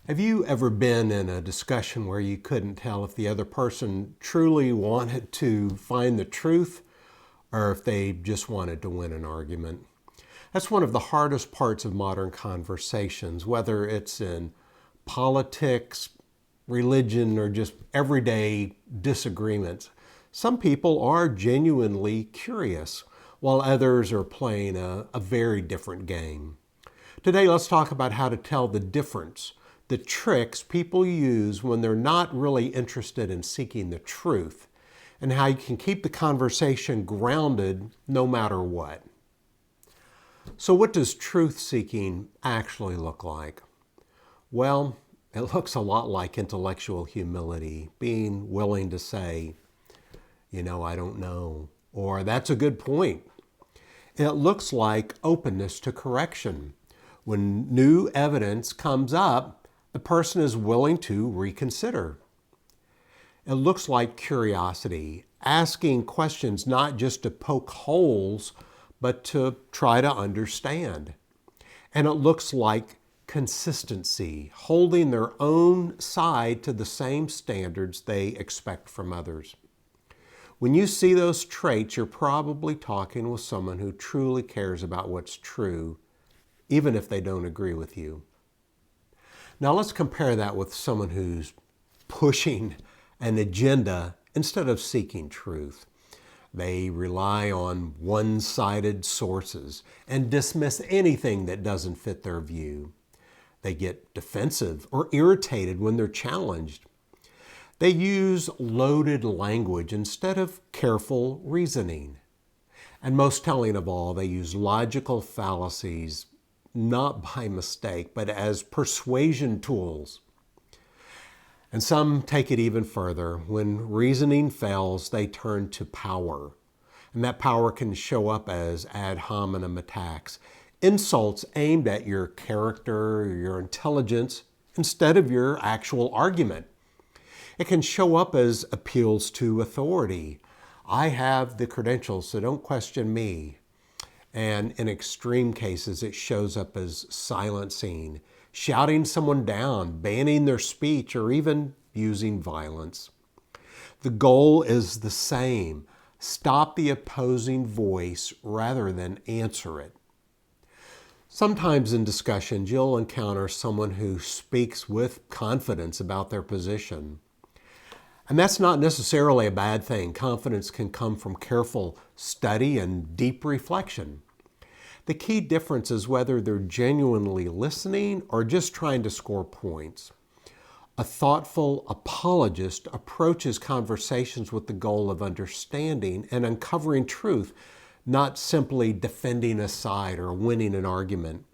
Have you ever been in a discussion where you couldn't tell if the other person truly wanted to find the truth or if they just wanted to win an argument? That's one of the hardest parts of modern conversations, whether it's in politics, religion, or just everyday disagreements. Some people are genuinely curious, while others are playing a very different game. Today, let's talk about how to tell the difference, the tricks people use when they're not really interested in seeking the truth, and how you can keep the conversation grounded no matter what. So what does truth-seeking actually look like? Well, it looks a lot like intellectual humility, being willing to say, I don't know, or that's a good point. It looks like openness to correction. When new evidence comes up, the person is willing to reconsider. It looks like curiosity, asking questions not just to poke holes, but to try to understand. And it looks like consistency, holding their own side to the same standards they expect from others. When you see those traits, you're probably talking with someone who truly cares about what's true, even if they don't agree with you. Now let's compare that with someone who's pushing an agenda instead of seeking truth. They rely on one-sided sources and dismiss anything that doesn't fit their view. They get defensive or irritated when they're challenged. They use loaded language instead of careful reasoning. And most telling of all, they use logical fallacies, not by mistake, but as persuasion tools. And some take it even further. When reasoning fails, they turn to power. And that power can show up as ad hominem attacks, insults aimed at your character, your intelligence, instead of your actual argument. It can show up as appeals to authority. I have the credentials, so don't question me. And in extreme cases, it shows up as silencing, shouting someone down, banning their speech, or even using violence. The goal is the same: stop the opposing voice rather than answer it. Sometimes in discussions, you'll encounter someone who speaks with confidence about their position. And that's not necessarily a bad thing. Confidence can come from careful study and deep reflection. The key difference is whether they're genuinely listening or just trying to score points. A thoughtful apologist approaches conversations with the goal of understanding and uncovering truth, not simply defending a side or winning an argument.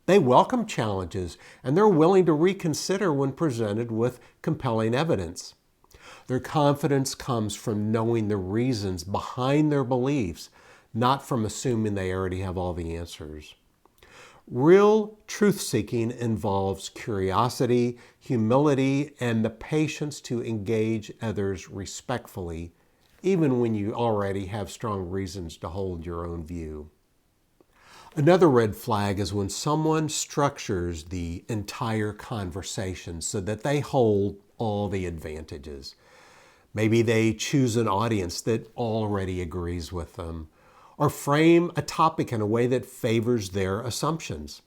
They welcome challenges, and they're willing to reconsider when presented with compelling evidence. Their confidence comes from knowing the reasons behind their beliefs, not from assuming they already have all the answers. Real truth-seeking involves curiosity, humility, and the patience to engage others respectfully, even when you already have strong reasons to hold your own view. Another red flag is when someone structures the entire conversation so that they hold all the advantages. Maybe they choose an audience that already agrees with them, or frame a topic in a way that favors their assumptions.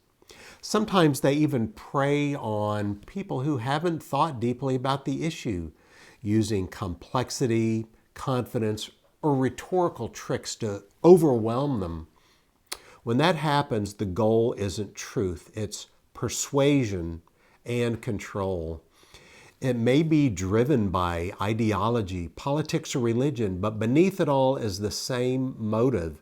Sometimes they even prey on people who haven't thought deeply about the issue, using complexity, confidence, or rhetorical tricks to overwhelm them. When that happens, the goal isn't truth, it's persuasion and control. It may be driven by ideology, politics, or religion, but beneath it all is the same motive: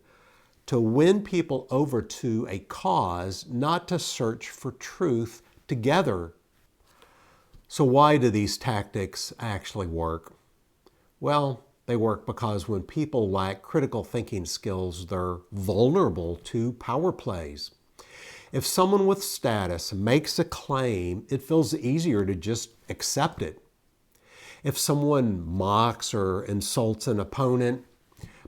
to win people over to a cause, not to search for truth together. So why do these tactics actually work? Well, they work because when people lack critical thinking skills, they're vulnerable to power plays. If someone with status makes a claim, it feels easier to just accept it. If someone mocks or insults an opponent,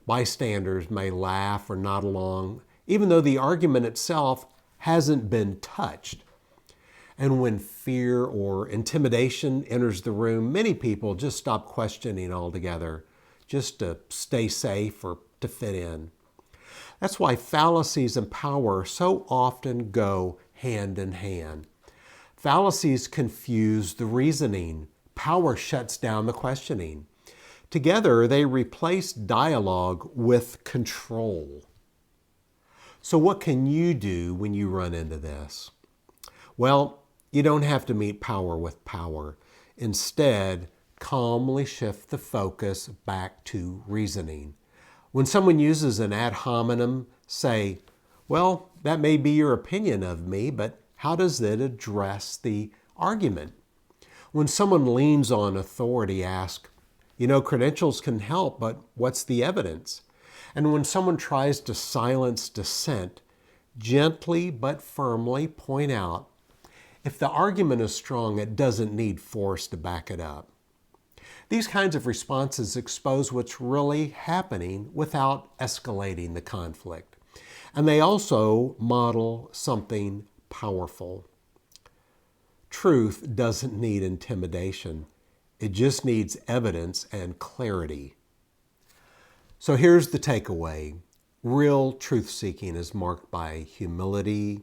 bystanders may laugh or nod along, even though the argument itself hasn't been touched. And when fear or intimidation enters the room, many people just stop questioning altogether, just to stay safe or to fit in. That's why fallacies and power so often go hand in hand. Fallacies confuse the reasoning. Power shuts down the questioning. Together, they replace dialogue with control. So what can you do when you run into this? Well, you don't have to meet power with power. Instead, calmly shift the focus back to reasoning. When someone uses an ad hominem, say, well, that may be your opinion of me, but how does it address the argument? When someone leans on authority, ask, credentials can help, but what's the evidence? And when someone tries to silence dissent, gently but firmly point out, if the argument is strong, it doesn't need force to back it up. These kinds of responses expose what's really happening without escalating the conflict. And they also model something powerful. Truth doesn't need intimidation. It just needs evidence and clarity. So here's the takeaway. Real truth-seeking is marked by humility,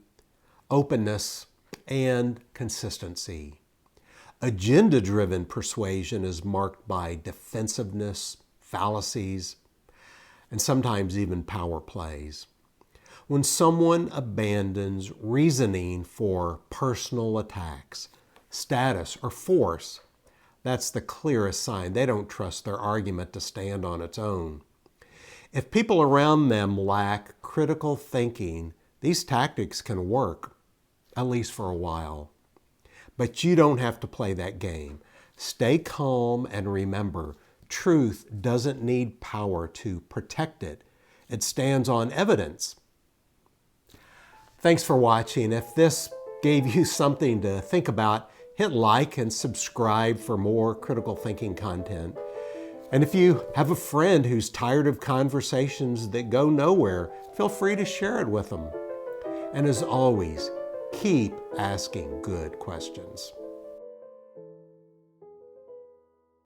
openness, and consistency. Agenda-driven persuasion is marked by defensiveness, fallacies, and sometimes even power plays. When someone abandons reasoning for personal attacks, status, or force, that's the clearest sign they don't trust their argument to stand on its own. If people around them lack critical thinking, these tactics can work, at least for a while. But you don't have to play that game. Stay calm and remember, truth doesn't need power to protect it. It stands on evidence. Thanks for watching. If this gave you something to think about, hit like and subscribe for more critical thinking content. And if you have a friend who's tired of conversations that go nowhere, feel free to share it with them. And as always, keep asking good questions.